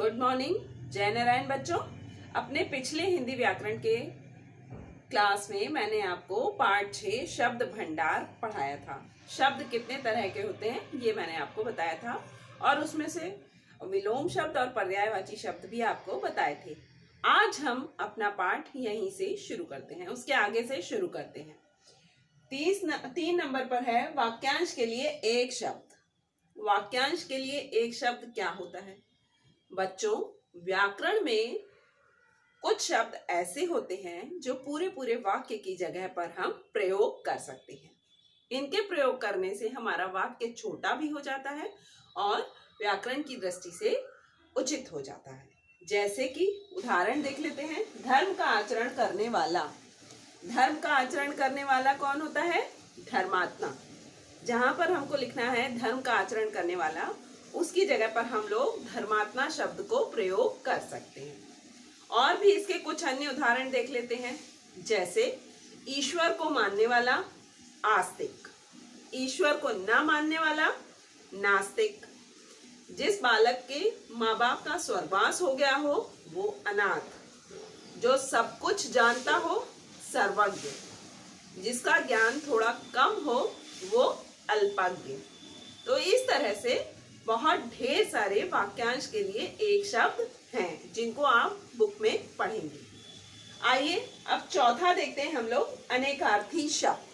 Good morning जय नारायण बच्चों। अपने पिछले हिंदी व्याकरण के क्लास में मैंने आपको पाठ 6 शब्द भंडार पढ़ाया था। शब्द कितने तरह के होते हैं ये मैंने आपको बताया था और उसमें से विलोम शब्द और पर्यायवाची शब्द भी आपको बताए थे। आज हम अपना पाठ यहीं से शुरू करते हैं, उसके आगे से शुरू करते हैं। 3 नंबर पर है वाक्यांश के लिए एक शब्द। वाक्यांश के लिए एक शब्द क्या होता है बच्चों? व्याकरण में कुछ शब्द ऐसे होते हैं जो पूरे वाक्य की जगह पर हम प्रयोग कर सकते हैं। इनके प्रयोग करने से हमारा वाक्य छोटा भी हो जाता है और व्याकरण की दृष्टि से उचित हो जाता है। जैसे कि उदाहरण देख लेते हैं। धर्म का आचरण करने वाला। धर्म का आचरण करने वाला कौन होता है? धर्मात्मा। जहां पर हमको लिखना है धर्म का आचरण करने वाला, उसकी जगह पर हम लोग धर्मात्मा शब्द को प्रयोग कर सकते हैं। और भी इसके कुछ अन्य उदाहरण देख लेते हैं। जैसे ईश्वर को मानने वाला आस्तिक, ईश्वर को न मानने वाला नास्तिक, जिस बालक के माँ बाप का स्वर्गवास हो गया हो वो अनाथ, जो सब कुछ जानता हो सर्वज्ञ, जिसका ज्ञान थोड़ा कम हो वो अल्पज्ञ। तो इस तरह से बहुत ढेर सारे वाक्यांश के लिए एक शब्द हैं जिनको आप बुक में पढ़ेंगे। आइए अब चौथा देखते हैं हम लोग, अनेकार्थी शब्द।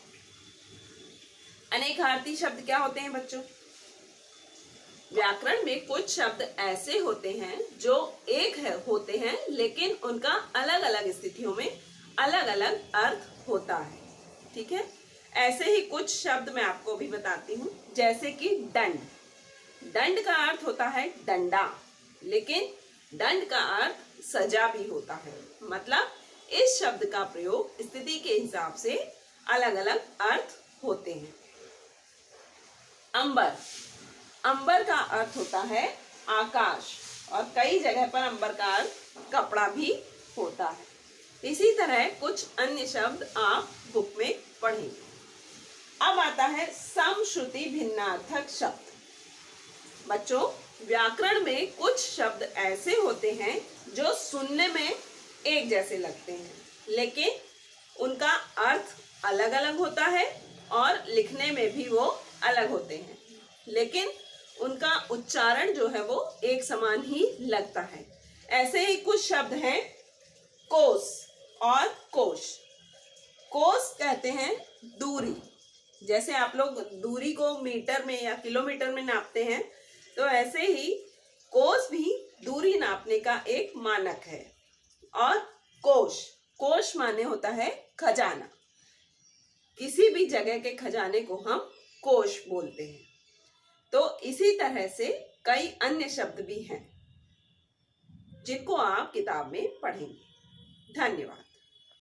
अनेकार्थी शब्द क्या होते हैं बच्चों? व्याकरण में कुछ शब्द ऐसे होते हैं जो एक होते हैं लेकिन उनका अलग अलग स्थितियों में अलग अलग अर्थ होता है। ठीक है, ऐसे ही कुछ शब्द मैं आपको भी बताती हूँ। जैसे कि दंड। दंड का अर्थ होता है डंडा, लेकिन दंड का अर्थ सजा भी होता है। मतलब इस शब्द का प्रयोग स्थिति के हिसाब से अलग अलग अर्थ होते हैं। अंबर। अंबर का अर्थ होता है आकाश और कई जगह पर अंबर का अर्थ कपड़ा भी होता है। इसी तरह कुछ अन्य शब्द आप बुक में पढ़ेंगे। अब आता है समश्रुति भिन्नार्थक शब्द। बच्चों, व्याकरण में कुछ शब्द ऐसे होते हैं जो सुनने में एक जैसे लगते हैं लेकिन उनका अर्थ अलग अलग होता है और लिखने में भी वो अलग होते हैं, लेकिन उनका उच्चारण जो है वो एक समान ही लगता है। ऐसे ही कुछ शब्द हैं कोस और कोश। कोस कहते हैं दूरी। जैसे आप लोग दूरी को मीटर में या किलोमीटर में नापते हैं, तो ऐसे ही कोस भी दूरी नापने का एक मानक है। और कोश, कोश माने होता है खजाना। किसी भी जगह के खजाने को हम कोश बोलते हैं। तो इसी तरह से कई अन्य शब्द भी हैं जिनको आप किताब में पढ़ेंगे। धन्यवाद।